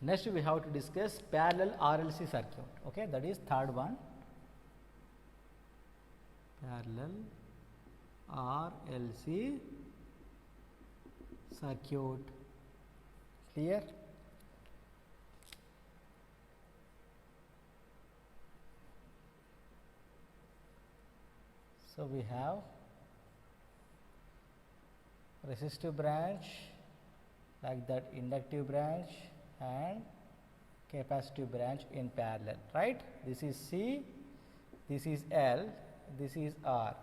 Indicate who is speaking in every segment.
Speaker 1: Next we have to discuss parallel RLC circuit. Okay, that is third one. Parallel RLC circuit. Clear? So we have resistive branch, like that inductive branch and capacitive branch in parallel, right? This is C, this is L, this is R,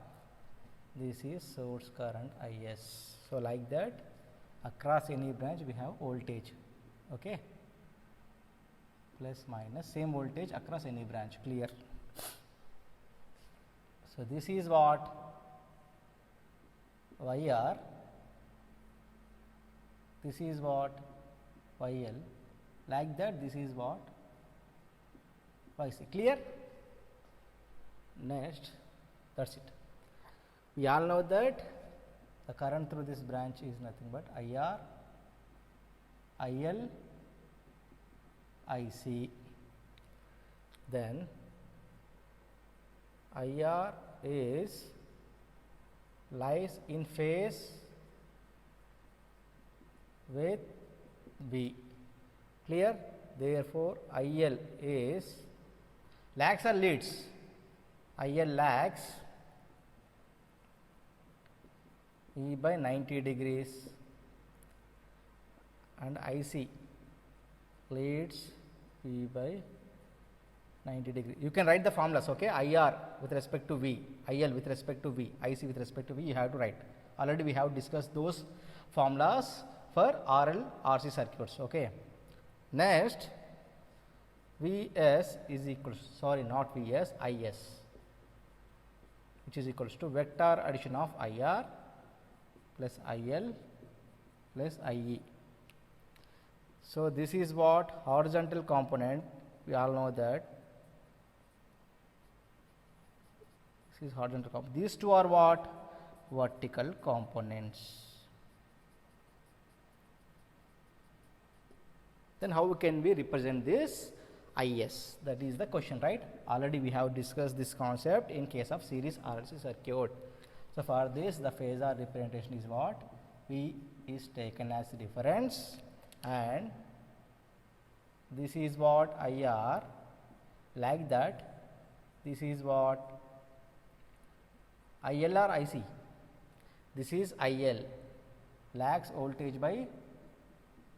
Speaker 1: this is source current IS. So like that, across any branch we have voltage, okay, plus minus same voltage across any branch. Clear? So this is what YR, this is what YL, like that this is what YC. Clear? Next, that's it. We all know that the current through this branch is nothing but IR, IL, IC. Then IR lies in phase with V. Clear? Therefore, IL lags or leads? IL lags E by 90 degrees and IC leads E by 90 degrees. You can write the formulas, okay? IR with respect to V, IL with respect to V, IC with respect to V, you have to write. Already we have discussed those formulas for RL, RC circuits, okay? Next, Vs is equals, sorry, not Vs, Is, which is equals to vector addition of IR plus IL plus IE. So this is what horizontal component, we all know that this is horizontal component. These two are what? Vertical components. Then how can we represent this IS? That is the question, right? Already we have discussed this concept in case of series RLC circuit. So for this, the phasor representation is what? V is taken as reference and this is what IR, like that. This is what IL or IC? This is IL, lags voltage by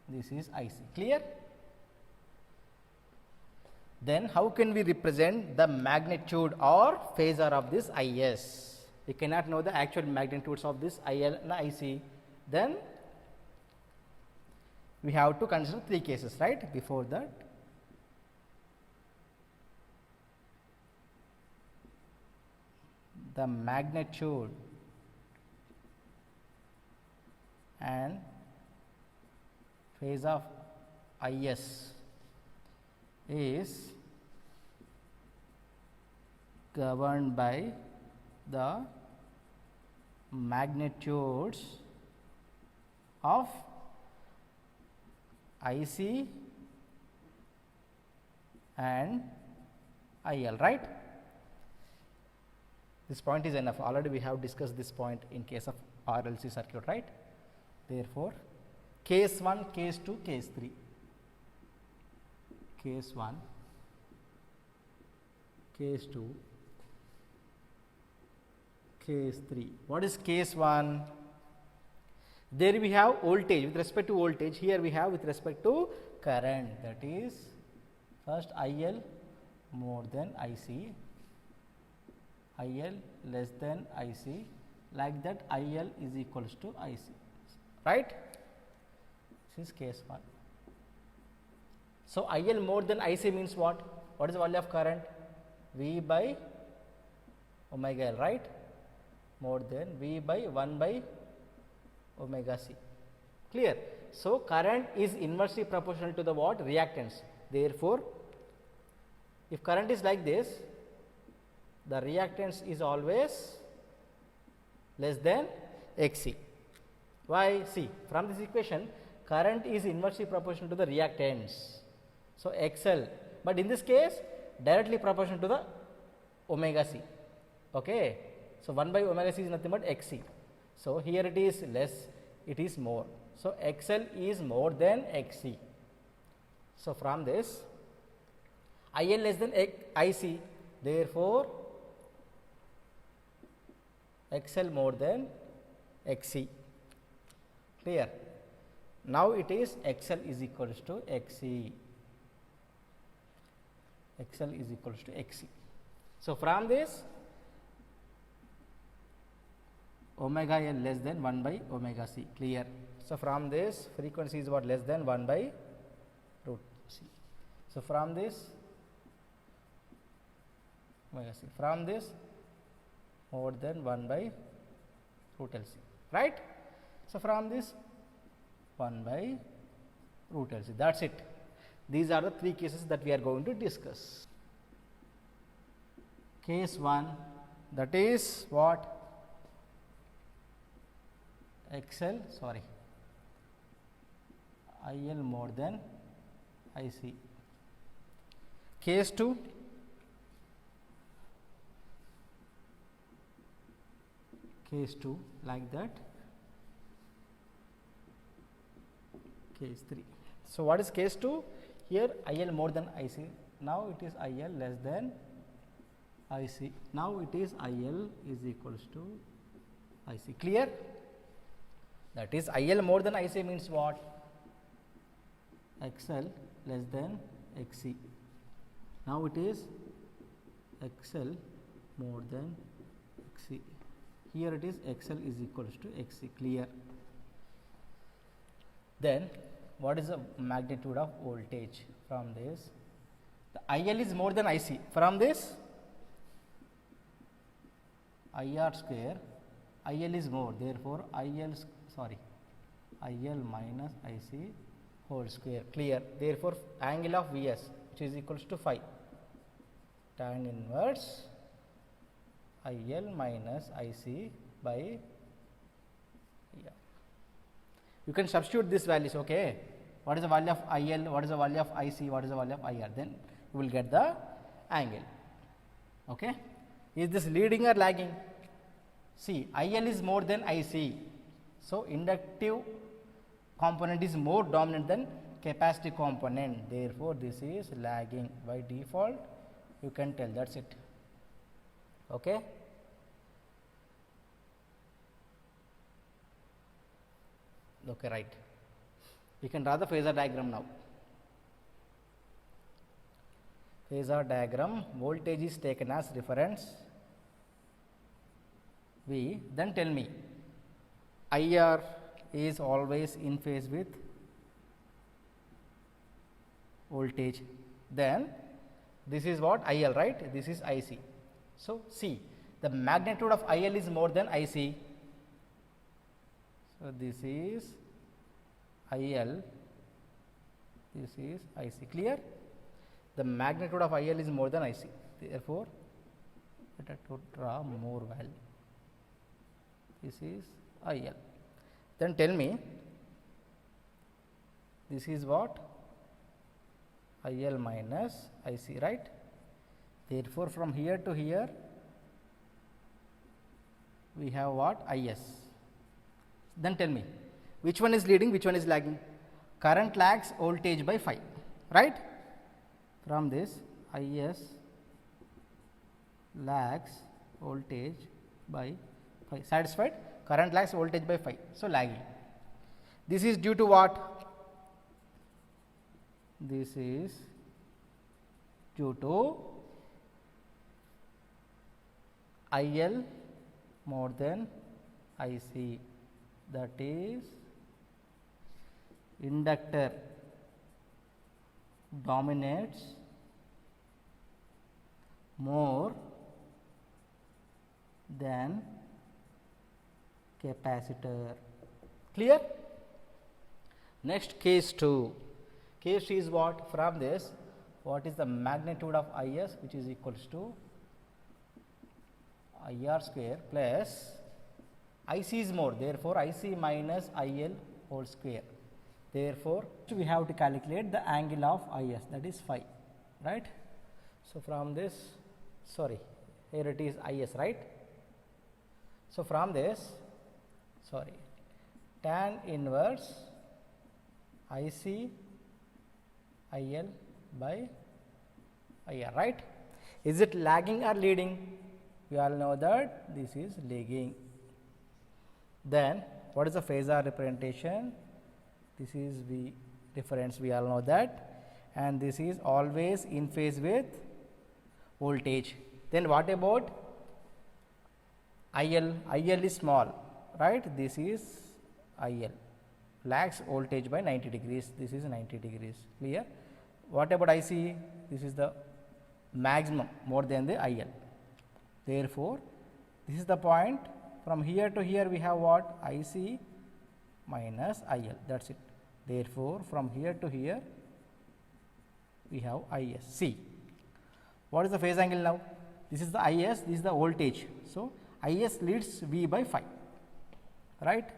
Speaker 1: this is IC. Clear? Then how can we represent the magnitude or phasor of this IS? We cannot know the actual magnitudes of this IL and IC. Then we have to consider three cases, right? Before that, the magnitude and phase of IS is governed by the magnitudes of IC and IL, right? This point is enough. Already we have discussed this point in case of RLC circuit, right? Therefore, case 1, case 2, case 3. Case 1, case 2, case 3. What is case 1? There we have voltage with respect to voltage. Here we have with respect to current. That is first IL more than IC, IL less than IC, like that IL is equals to IC, right? This is case 1. So IL more than IC means what? What is the value of current? V by omega L, right? More than V by 1 by omega C. Clear? So current is inversely proportional to the what? Reactance. Therefore, if current is like this, the reactance is always less than Xc. Why? See, from this equation, current is inversely proportional to the reactance. So XL, but in this case directly proportional to the omega c. Okay, so 1 by omega c is nothing but XC. So here it is less, it is more. So XL is more than XC. So from this, IL less than IC, therefore XL more than XC. Clear? Now it is XL is equals to XC. XL is equals to XC. So from this, omega L less than 1 by omega C. Clear? So from this, frequency is what? Less than 1 by root C. So from this, omega C. From this, more than 1 by root LC. Right? So from this, 1 by root LC. That's it. These are the three cases that we are going to discuss. Case 1, that is what? XL, sorry, IL more than IC. Case 2, like that. Case 3. So what is case 2? Here IL more than IC. Now it is IL less than IC. Now it is IL is equals to IC. Clear? That is IL more than IC means what? XL less than XC. Now it is XL more than XC. Here it is XL is equals to XC. Clear? Then what is the magnitude of voltage from this? The IL is more than IC. From this, IR square, IL is more, therefore IL minus IC whole square. Clear? Therefore angle of Vs, which is equals to phi, tan inverse IL minus IC by, yeah. You can substitute these values. Okay, what is the value of IL, what is the value of IC, what is the value of IR, then you will get the angle. Okay, is this leading or lagging? See, IL is more than IC, so inductive component is more dominant than capacitive component, therefore this is lagging. By default you can tell, that's it. Okay, okay, right. We can draw the phasor diagram now. Phasor diagram, voltage is taken as reference V. Then tell me, IR is always in phase with voltage. Then this is what? IL, right? This is IC. So see, the magnitude of IL is more than IC. So this is IL, this is IC. Clear? The magnitude of IL is more than IC. Therefore, better to draw more value. This is IL. Then tell me, this is what? IL minus IC, right? Therefore, from here to here, we have what? IS. Then tell me, which one is leading, which one is lagging? Current lags voltage by phi, right? From this, IS lags voltage by phi. Satisfied? Current lags voltage by phi. So lagging. This is due to what? This is due to IL more than IC. That is inductor dominates more than capacitor. Clear? Next, case 2. Case 2 is what? From this, what is the magnitude of IS, which is equals to IR square plus IC is more, therefore IC minus IL whole square. Therefore, we have to calculate the angle of IS, that is phi, right. So, from this, sorry, here it is IS, right. So, from this, sorry, tan inverse IC IL by IR, right. Is it lagging or leading? We all know that this is lagging. Then what is the phasor representation? This is V reference, we all know that, and this is always in phase with voltage. Then what about IL? IL is small, right. This is IL, lags voltage by 90 degrees, this is 90 degrees, clear. What about IC? This is the maximum more than the IL. Therefore, this is the point. From here to here we have what? IC minus IL, that is it. Therefore, from here to here we have IS. See, what is the phase angle now? This is the IS, this is the voltage. So, IS leads V by phi, right.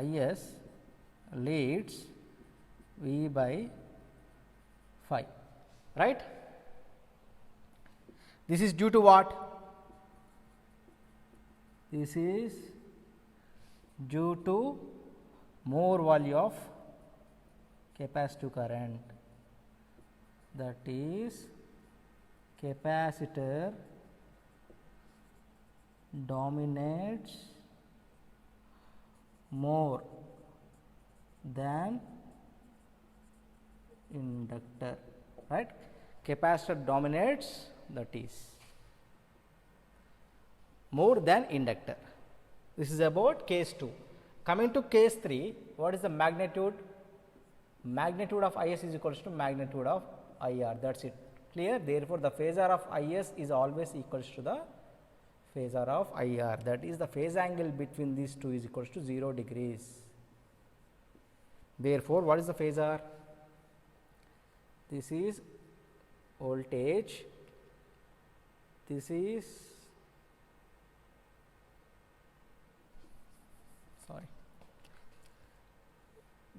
Speaker 1: IS leads V by phi, right. This is due to what? This is due to more value of capacitive current, that is capacitor dominates more than inductor, right. Capacitor dominates, that is more than inductor. This is about case 2. Coming to case 3, what is the magnitude? Magnitude of IS is equals to magnitude of IR, that is it, clear. Therefore, the phasor of IS is always equals to the phasor of IR, that is the phase angle between these two is equals to 0 degrees. Therefore, what is the phasor? This is voltage, this is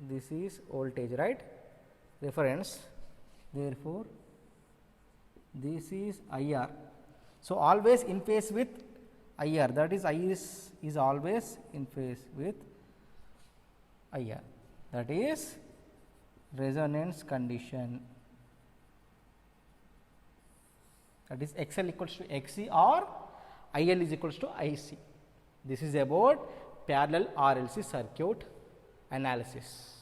Speaker 1: this is voltage, right, reference. Therefore, this is IR. So, always in phase with IR, that is IS is always in phase with IR, that is resonance condition, that is XL equals to XC or IL is equals to IC. This is about parallel RLC circuit analysis.